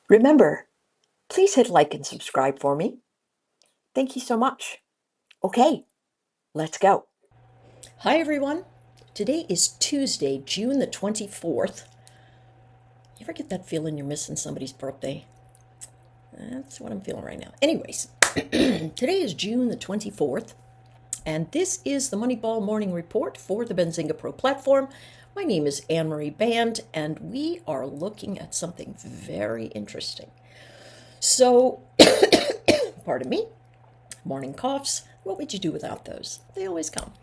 Remember, please hit like and subscribe for me. Thank you so much. Okay, let's go. Hi, everyone. Today is Tuesday, June the 24th. You ever get that feeling you're missing somebody's birthday? That's what I'm feeling right now. Anyways, today is June the 24th, and this is the Moneyball Morning Report for the Benzinga Pro platform. My name is Anne-Marie Band, and we are looking at something very interesting. So, pardon me, morning coughs. What would you do without those? They always come.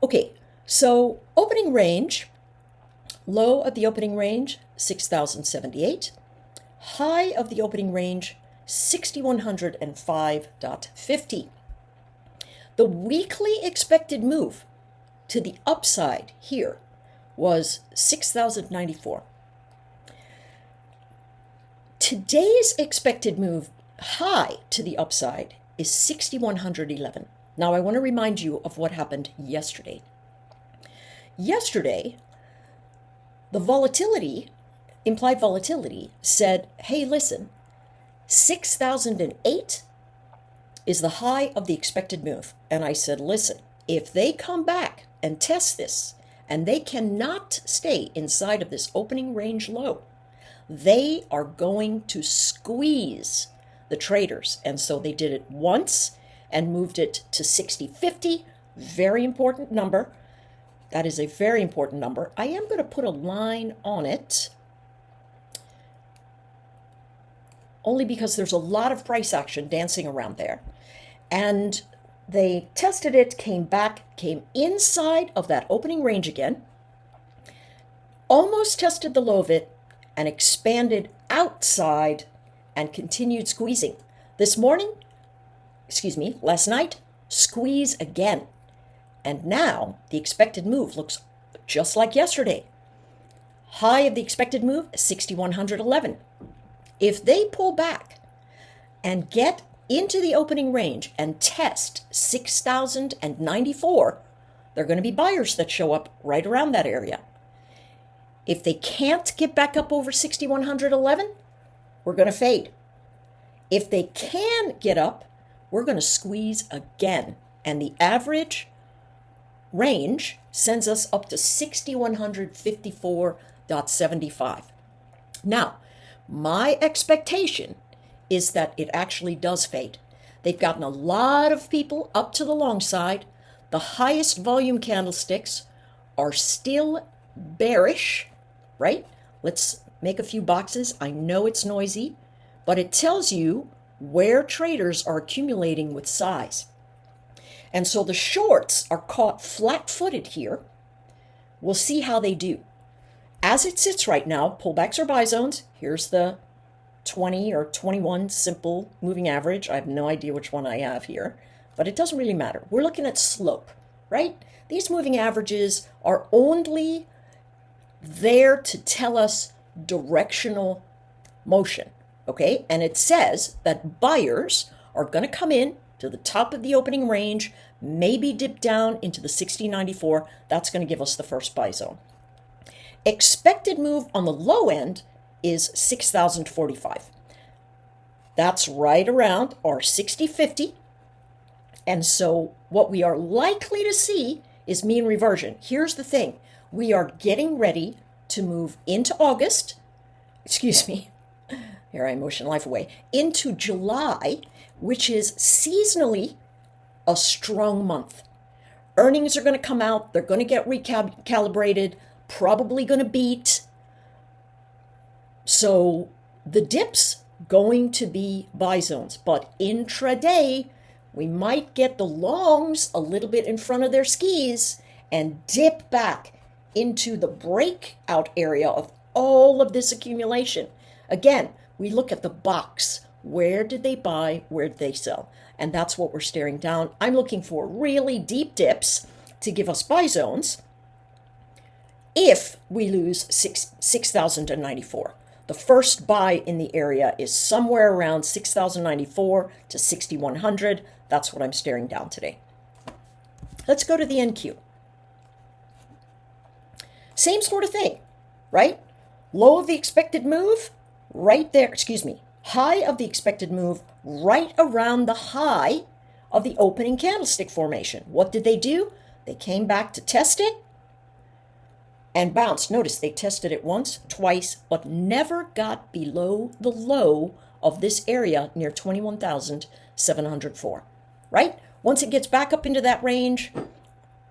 Okay, so opening range, low of the opening range, 6,078. High of the opening range, 6,105.50. The weekly expected move to the upside here was 6,094. Today's expected move high to the upside is 6,111. Now, I want to remind you of what happened yesterday. Yesterday, the volatility, implied volatility, said, hey, listen, 6,008 is the high of the expected move. And I said, listen, if they come back and test this, and they cannot stay inside of this opening range low, they are going to squeeze the traders. And so they did it once and moved it to 60.50. Very important number. That is a very important number. I am going to put a line on it only because there's a lot of price action dancing around there. And they tested it, came back, came inside of that opening range again, almost tested the low of it, and expanded outside and continued squeezing. Last night, squeeze again. And now the expected move looks just like yesterday. High of the expected move, 6,111. If they pull back and get into the opening range and test 6,094, they're going to be buyers that show up right around that area. If they can't get back up over 6,111, we're going to fade. If they can get up, we're going to squeeze again. And the average range sends us up to 6,154.75. Now, my expectation is that it actually does fade. They've gotten a lot of people up to the long side. The highest volume candlesticks are still bearish, right? Let's make a few boxes. I know it's noisy, but it tells you where traders are accumulating with size. And so the shorts are caught flat-footed here. We'll see how they do. As it sits right now, pullbacks are buy zones. Here's the 20 or 21 simple moving average. I have no idea which one I have here, but it doesn't really matter. We're looking at slope, right? These moving averages are only there to tell us directional motion, okay? And it says that buyers are going to come in to the top of the opening range, maybe dip down into the 60.94. That's going to give us the first buy zone. Expected move on the low end is 6,045. That's right around our 60.50. And so what we are likely to see is mean reversion. Here's the thing. We are getting ready to move into August. Here I motion life away. Into July, which is seasonally a strong month. Earnings are going to come out. They're going to get recalibrated, probably going to beat. So the dips going to be buy zones. But intraday, we might get the longs a little bit in front of their skis and dip back into the breakout area of all of this accumulation. Again, we look at the box. Where did they buy? Where did they sell? And that's what we're staring down. I'm looking for really deep dips to give us buy zones if we lose 6,094. The first buy in the area is somewhere around 6,094 to 6,100. That's what I'm staring down today. Let's go to the NQ. Same sort of thing, right? Low of the expected move right there, excuse me, high of the expected move right around the high of the opening candlestick formation. What did they do? They came back to test it and bounced. Notice they tested it once, twice, but never got below the low of this area near 21,704, right? Once it gets back up into that range,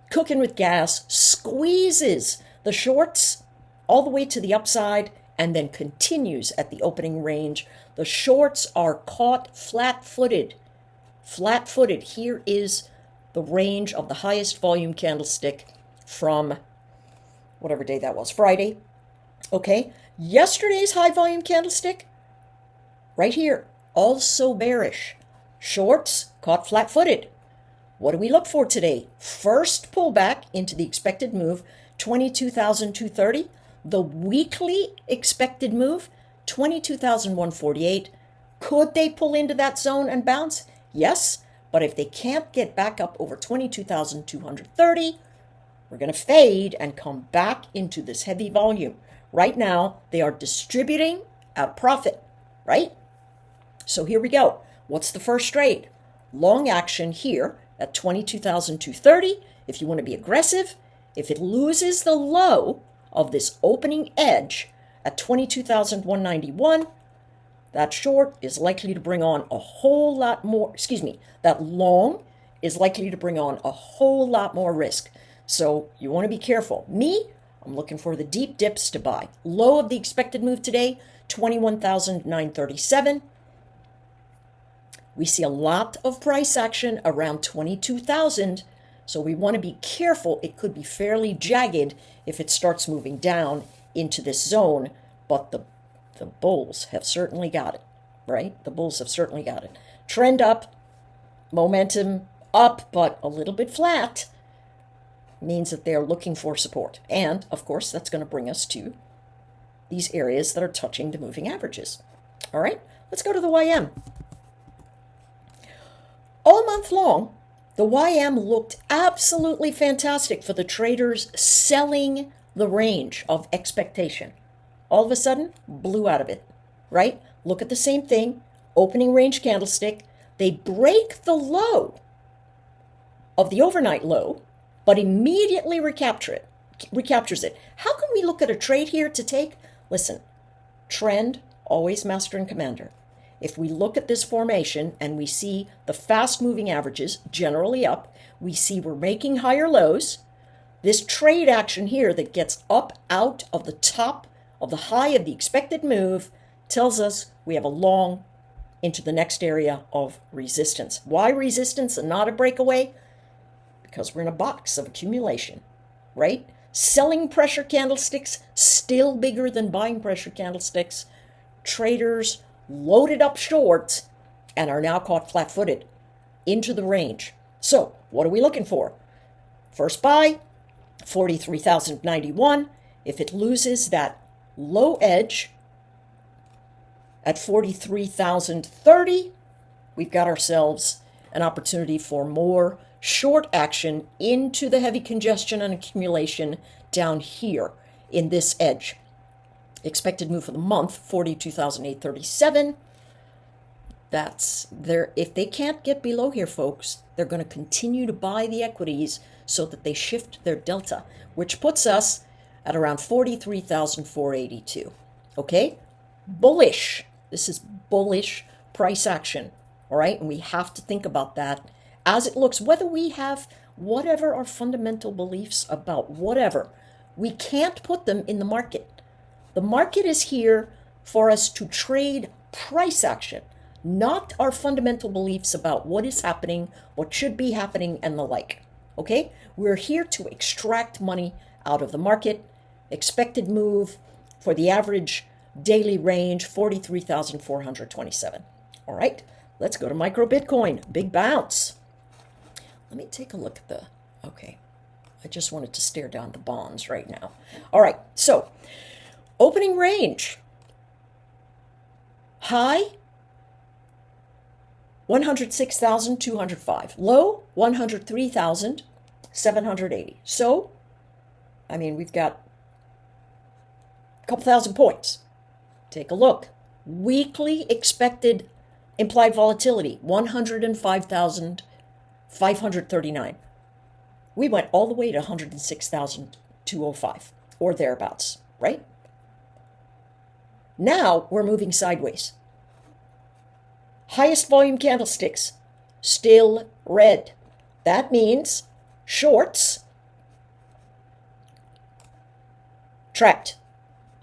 cooking with gas, squeezes the shorts all the way to the upside and then continues at the opening range. The shorts are caught flat-footed. Flat-footed. Here is the range of the highest volume candlestick from whatever day that was, Friday. Okay, yesterday's high volume candlestick, right here, also bearish. Shorts caught flat-footed. What do we look for today? First pullback into the expected move, 22,230. The weekly expected move, 22,148. Could they pull into that zone and bounce? Yes, but if they can't get back up over 22,230, we're going to fade and come back into this heavy volume. Right now, they are distributing at profit, right? So here we go. What's the first trade? Long action here at 22,230. If you want to be aggressive, if it loses the low of this opening edge at 22,191, that short is likely to bring on a whole lot more, that long is likely to bring on a whole lot more risk. So you want to be careful. Me, I'm looking for the deep dips to buy. Low of the expected move today, 21,937. We see a lot of price action around 22,000. So we want to be careful. It could be fairly jagged if it starts moving down into this zone. But the bulls have certainly got it, right? The bulls have certainly got it. Trend up, momentum up, but a little bit flat means that they're looking for support. And, of course, that's going to bring us to these areas that are touching the moving averages. All right, let's go to the YM. All month long, the YM looked absolutely fantastic for the traders selling the range of expectation. All of a sudden, blew out of it, right? Look at the same thing, opening range candlestick. They break the low of the overnight low, but immediately recaptures it. How can we look at a trade here to take? Listen, trend, always master and commander. If we look at this formation and we see the fast moving averages generally up, we see we're making higher lows. This trade action here that gets up out of the top of the high of the expected move tells us we have a long into the next area of resistance. Why resistance and not a breakaway? Because we're in a box of accumulation, right? Selling pressure candlesticks still bigger than buying pressure candlesticks. Traders loaded up short and are now caught flat-footed into the range. So what are we looking for? First buy, 43,091. If it loses that low edge at 43,030, we've got ourselves an opportunity for more short action into the heavy congestion and accumulation down here in this edge. Expected move for the month, 42,837. That's there. If they can't get below here, folks, they're going to continue to buy the equities so that they shift their delta, which puts us at around 43,482. Okay? Bullish. This is bullish price action. All right? And we have to think about that as it looks, whether we have whatever our fundamental beliefs about whatever, we can't put them in the market. The market is here for us to trade price action, not our fundamental beliefs about what is happening, what should be happening, and the like. Okay? We're here to extract money out of the market. Expected move for the average daily range, 43,427. All right, let's go to micro Bitcoin. Big bounce. Let me take a look at the, okay. I just wanted to stare down the bonds right now. All right, so opening range. High, 106,205. Low, 103,780. So, I mean, we've got a couple thousand points. Take a look. Weekly expected implied volatility, 105,539. We went all the way to 106,205 or thereabouts, right? Now we're moving sideways. Highest volume candlesticks, still red. That means shorts trapped.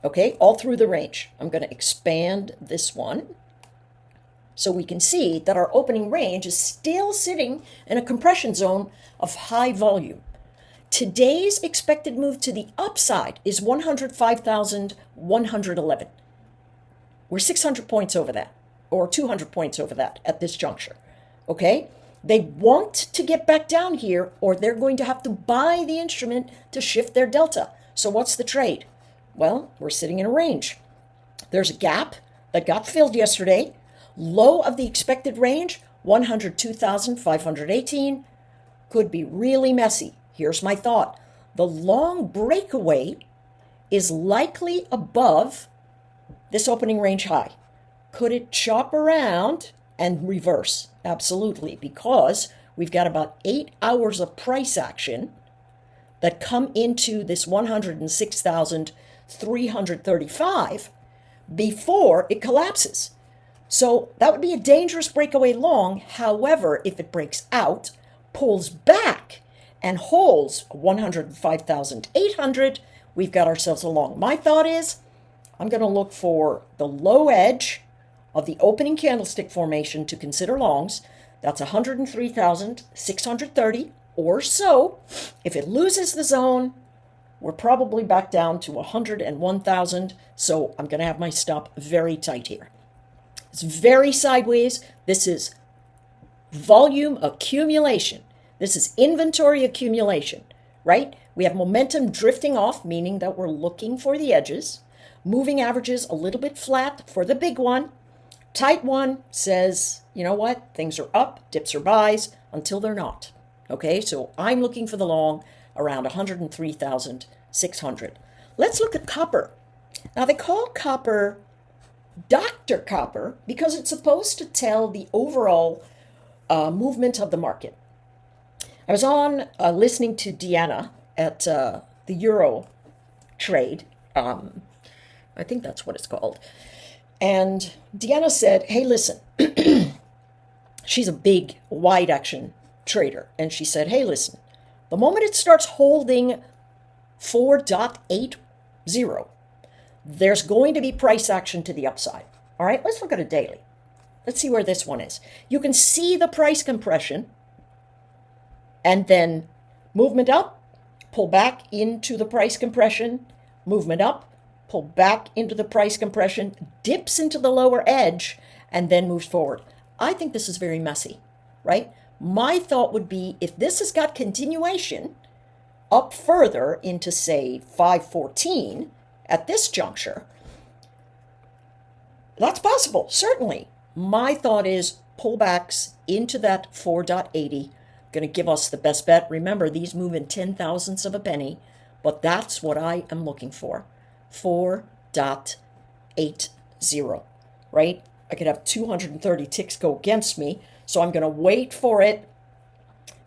Okay, all through the range. I'm going to expand this one so we can see that our opening range is still sitting in a compression zone of high volume. Today's expected move to the upside is 105,111. We're 600 points over that, or 200 points over that at this juncture. Okay? They want to get back down here, or they're going to have to buy the instrument to shift their delta. So what's the trade? Well, we're sitting in a range. There's a gap that got filled yesterday. Low of the expected range, 102,518. Could be really messy. Here's my thought. The long breakaway is likely above this opening range high. Could it chop around and reverse? Absolutely, because we've got about 8 hours of price action that come into this 106,335 before it collapses. So that would be a dangerous breakaway long. However, if it breaks out, pulls back, and holds 105,800, we've got ourselves a long. My thought is I'm going to look for the low edge of the opening candlestick formation to consider longs. That's 103,630 or so. If it loses the zone, we're probably back down to 101,000. So I'm going to have my stop very tight here. It's very sideways. This is volume accumulation. This is inventory accumulation, right? We have momentum drifting off, meaning that we're looking for the edges. Moving averages a little bit flat for the big one. Tight one says, you know what? Things are up, dips are buys until they're not. Okay, so I'm looking for the long around 103,600. Let's look at copper. Now they call copper Dr. Copper because it's supposed to tell the overall movement of the market. I was on listening to Deanna at the Euro trade. I think that's what it's called. And Deanna said, hey, listen, she's a big wide action trader. And she said, hey, listen, the moment it starts holding 4.80, there's going to be price action to the upside. All right, let's look at a daily. Let's see where this one is. You can see the price compression and then movement up, pull back into the price compression, movement up, pull back into the price compression, dips into the lower edge, and then moves forward. I think this is very messy, right? My thought would be if this has got continuation up further into, say, 514 at this juncture, that's possible, certainly. My thought is pullbacks into that 4.80, going to give us the best bet. Remember, these move in 10,000ths of a penny, but that's what I am looking for. 4.80, right? I could have 230 ticks go against me, so I'm going to wait for it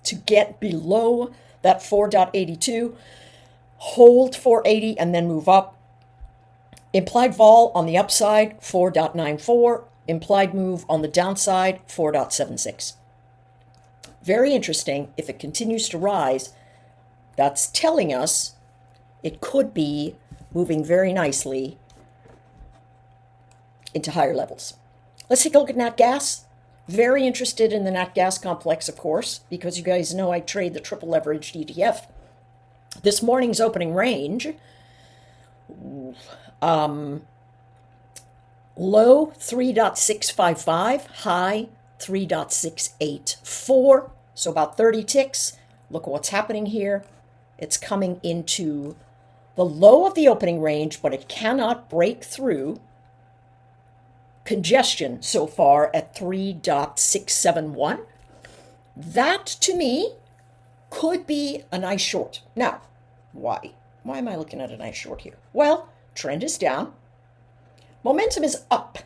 to get below that 4.82, hold 480, and then move up. Implied vol on the upside, 4.94. Implied move on the downside, 4.76. Very interesting. If it continues to rise, that's telling us it could be moving very nicely into higher levels. Let's take a look at nat gas. Very interested in the nat gas complex, of course, because you guys know I trade the triple leveraged ETF. This morning's opening range, low 3.655, high 3.684, so about 30 ticks. Look at what's happening here. It's coming into the low of the opening range, but it cannot break through congestion so far at 3.671. That, to me, could be a nice short. Now, why? Why am I looking at a nice short here? Well, trend is down. Momentum is up.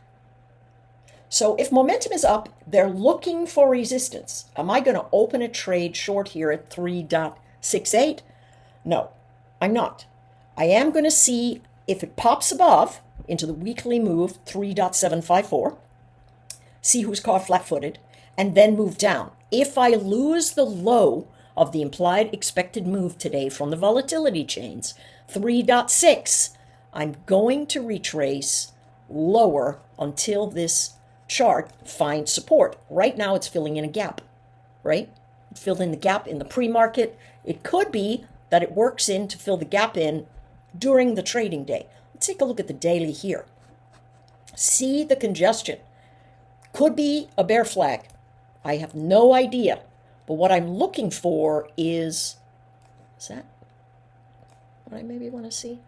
So if momentum is up, they're looking for resistance. Am I going to open a trade short here at 3.68? No, I'm not. I am going to see if it pops above into the weekly move 3.754, see who's caught flat-footed, and then move down. If I lose the low of the implied expected move today from the volatility chains, 3.6, I'm going to retrace lower until this chart finds support. Right now it's filling in a gap, right? It filled in the gap in the pre-market. It could be that it works in to fill the gap in during the trading day. Let's take a look at the daily here. See the congestion. Could be a bear flag. I have no idea. But what I'm looking for is that what I maybe want to see?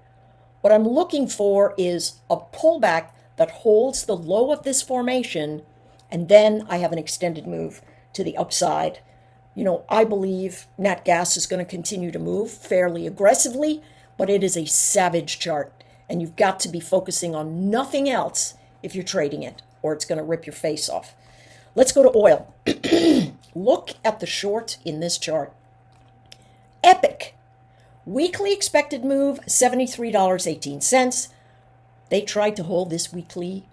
What I'm looking for is a pullback that holds the low of this formation, and then I have an extended move to the upside. I believe nat gas is going to continue to move fairly aggressively, but it is a savage chart, and you've got to be focusing on nothing else if you're trading it, or it's going to rip your face off. Let's go to oil. Look at the short in this chart. Epic. Weekly expected move, $73.18. They tried to hold this weekly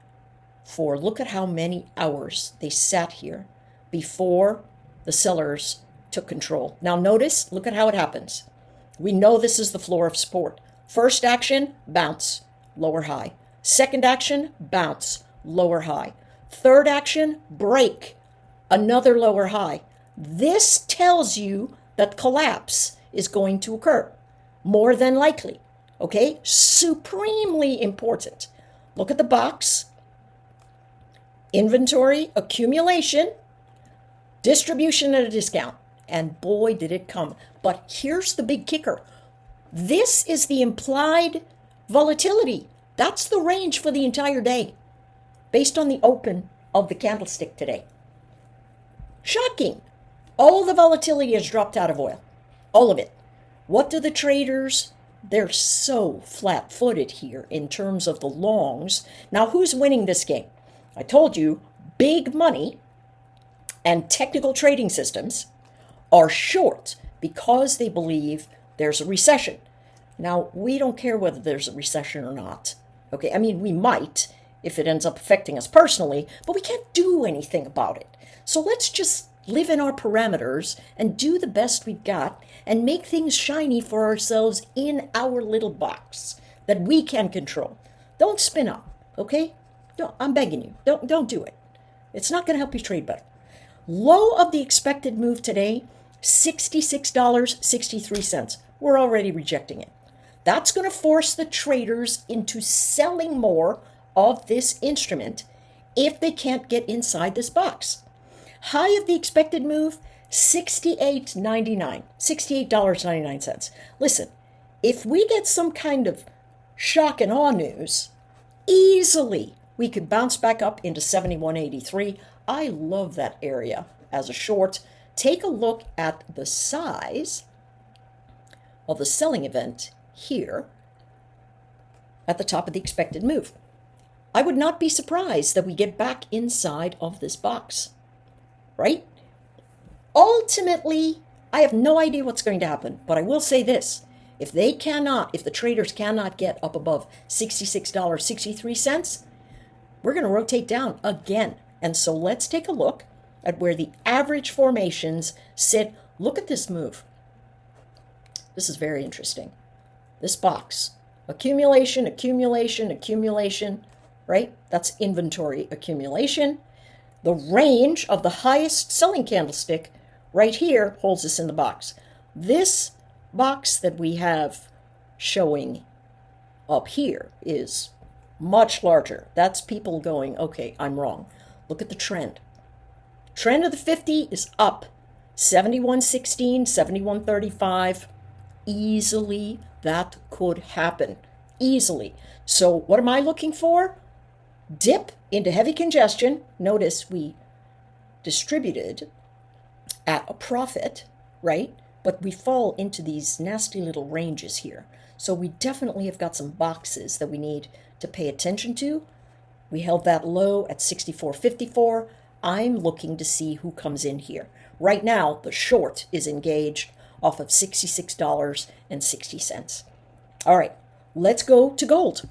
for, look at how many hours they sat here before the sellers took control. Now notice, look at how it happens. We know this is the floor of support. First action, bounce, lower high. Second action, bounce, lower high. Third action, break, another lower high. This tells you that collapse is going to occur, more than likely. Okay, supremely important. Look at the box. Inventory, accumulation, distribution at a discount. And boy, did it come. But here's the big kicker. This is the implied volatility. That's the range for the entire day, based on the open of the candlestick today. Shocking. All the volatility has dropped out of oil. All of it. What do the traders? They're so flat-footed here in terms of the longs. Now, who's winning this game? I told you, big money and technical trading systems are short because they believe there's a recession. Now, we don't care whether there's a recession or not. Okay, I mean, we might if it ends up affecting us personally, but we can't do anything about it. So let's just live in our parameters and do the best we've got and make things shiny for ourselves in our little box that we can control. Don't spin up, okay? I'm begging you. Don't do it. It's not going to help you trade better. Low of the expected move today, $66.63. We're already rejecting it. That's going to force the traders into selling more of this instrument if they can't get inside this box. High of the expected move, $68.99. Listen, if we get some kind of shock and awe news, easily we could bounce back up into 71.83. I love that area as a short. Take a look at the size of the selling event here at the top of the expected move. I would not be surprised that we get back inside of this box, right? Ultimately, I have no idea what's going to happen, but I will say this. If the traders cannot get up above $66.63, we're going to rotate down again. And so let's take a look at where the average formations sit. Look at this move. This is very interesting. This box, accumulation, accumulation, accumulation, right? That's inventory accumulation. The range of the highest selling candlestick right here holds us in the box. This box that we have showing up here is much larger. That's people going, okay, I'm wrong. Look at the trend. Trend of the 50 is up. 71.16, 71.35. Easily that could happen. Easily. So what am I looking for? Dip into heavy congestion. Notice we distributed at a profit, right? But we fall into these nasty little ranges here. So we definitely have got some boxes that we need to pay attention to. We held that low at 64.54. I'm looking to see who comes in here. Right now, the short is engaged off of $66.60. All right, let's go to gold.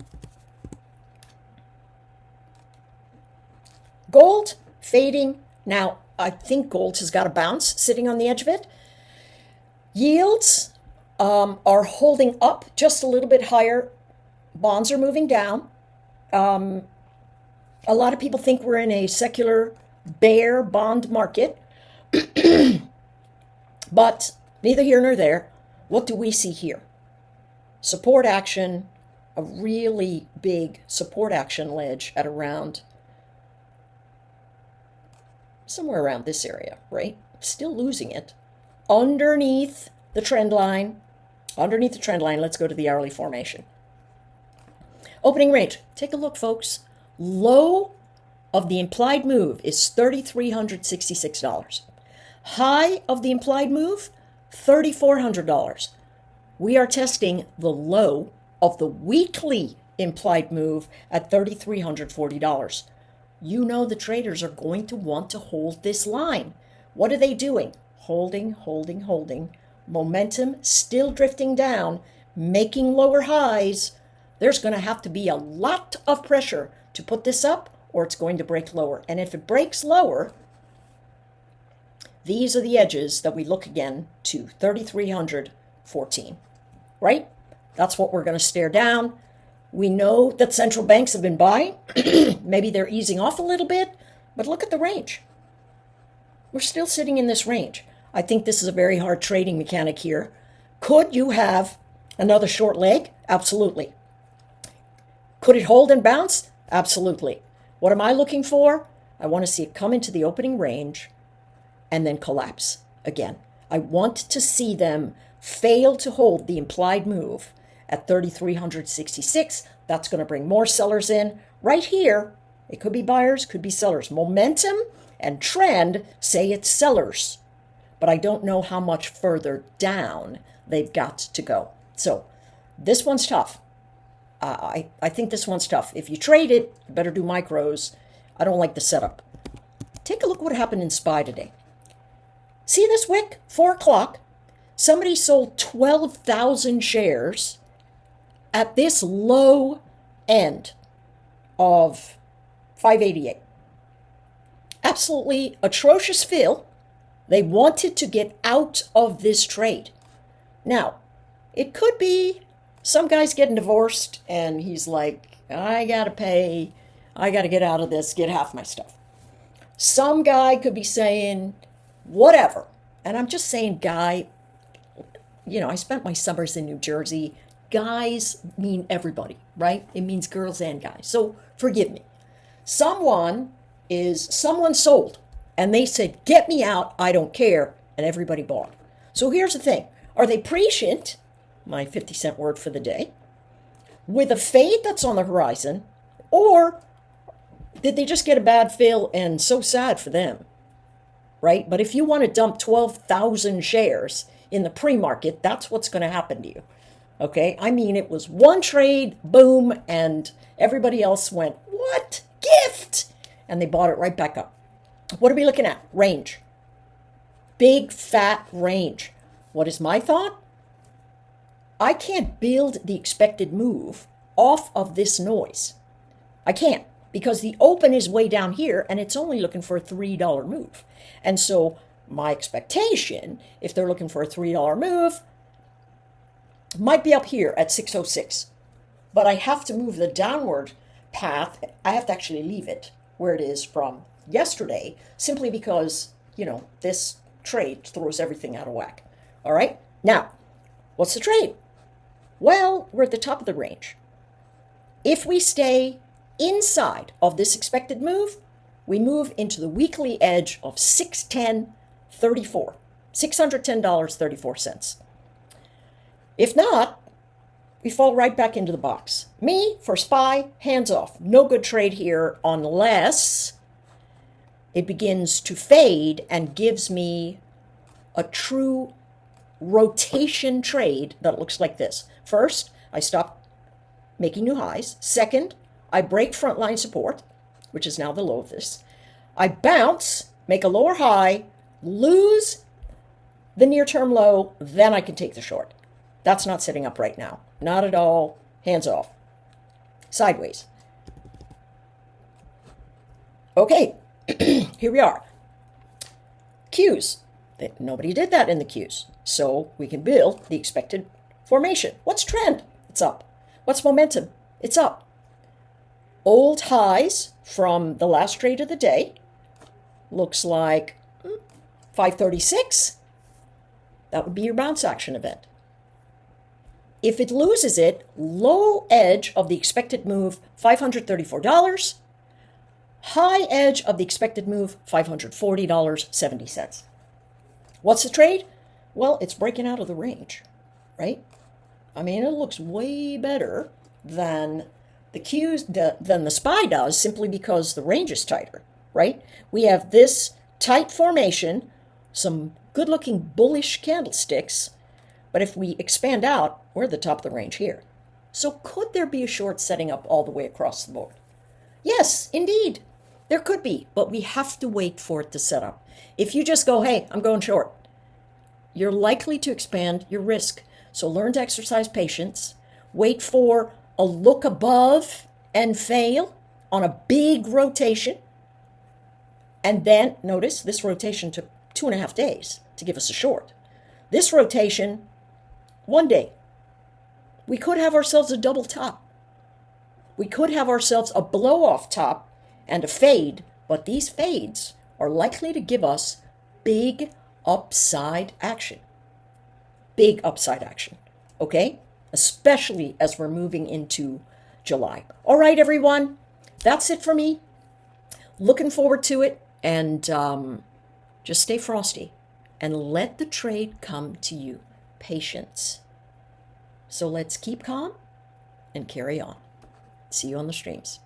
Gold fading. Now, I think gold has got a bounce sitting on the edge of it. Yields are holding up just a little bit higher. Bonds are moving down. A lot of people think we're in a secular bear bond market, but neither here nor there. What do we see here? Support action, a really big support action ledge at around somewhere around this area, right? Still losing it. Underneath the trend line, let's go to the hourly formation. Opening range, take a look, folks. Low of the implied move is $3,366. High of the implied move, $3,400. We are testing the low of the weekly implied move at $3,340. You know the traders are going to want to hold this line. What are they doing? Holding. Momentum still drifting down, making lower highs. There's going to have to be a lot of pressure to put this up, or it's going to break lower. And if it breaks lower, these are the edges that we look again to 3,314, right? That's what we're going to stare down. We know that central banks have been buying. Maybe they're easing off a little bit, but look at the range. We're still sitting in this range. I think this is a very hard trading mechanic here. Could you have another short leg? Absolutely. Could it hold and bounce? Absolutely. What am I looking for? I want to see it come into the opening range and then collapse again. I want to see them fail to hold the implied move at 3,366. That's going to bring more sellers in. Right here, it could be buyers, could be sellers. Momentum and trend say it's sellers, but I don't know how much further down they've got to go. So this one's tough. I think this one's tough. If you trade it, you better do micros. I don't like the setup. Take a look what happened in SPY today. See this wick? 4 o'clock. Somebody sold 12,000 shares at this low end of 588. Absolutely atrocious fill. They wanted to get out of this trade. Now, it could be some guy's getting divorced and he's like, I gotta pay, I gotta get out of this, get half my stuff. Some guy could be saying, whatever. And I'm just saying guy, I spent my summers in New Jersey. Guys mean everybody, right? It means girls and guys. So forgive me. Someone sold and they said, get me out, I don't care. And everybody bought. So here's the thing. Are they prescient, my 50-cent word for the day, with a fade that's on the horizon, or did they just get a bad fill and so sad for them, right? But if you want to dump 12,000 shares in the pre-market, that's what's going to happen to you, okay? I mean, it was one trade, boom, and everybody else went, what? Gift! And they bought it right back up. What are we looking at? Range. Big, fat range. What is my thought? I can't build the expected move off of this noise. I can't, because the open is way down here and it's only looking for a $3 move. And so my expectation, if they're looking for a $3 move, might be up here at 606. But I have to move the downward path. I have to actually leave it where it is from yesterday, simply because, this trade throws everything out of whack. All right? Now, what's the trade? Well, we're at the top of the range. If we stay inside of this expected move, we move into the weekly edge of 610.34, $610.34. If not, we fall right back into the box. Me, for SPY, hands off. No good trade here unless it begins to fade and gives me a true rotation trade that looks like this. First, I stop making new highs. Second, I break frontline support. which is now the low of this. I bounce, make a lower high, lose the near-term low, then I can take the short. That's not setting up right now. Not at all. Hands off. Sideways. Okay, here we are. Qs. Nobody did that in the Qs. So we can build the expected formation. What's trend? It's up. What's momentum? It's up. Old highs from the last trade of the day. Looks like 536. That would be your bounce action event. If it loses it, low edge of the expected move, $534. High edge of the expected move, $540.70. What's the trade? Well, it's breaking out of the range, right? I mean, it looks way better than the Qs, than the SPY does, simply because the range is tighter, right? We have this tight formation, some good-looking bullish candlesticks, but if we expand out, we're at the top of the range here. So could there be a short setting up all the way across the board? Yes, indeed. There could be, but we have to wait for it to set up. If you just go, hey, I'm going short, you're likely to expand your risk. So learn to exercise patience. Wait for a look above and fail on a big rotation. And then, notice, this rotation took 2.5 days to give us a short. This rotation, 1 day. We could have ourselves a double top. We could have ourselves a blow-off top and a fade, but these fades are likely to give us big upside action. Big upside action, okay? Especially as we're moving into July. All right, everyone, that's it for me. Looking forward to it, and just stay frosty and let the trade come to you. Patience. So let's keep calm and carry on. See you on the streams.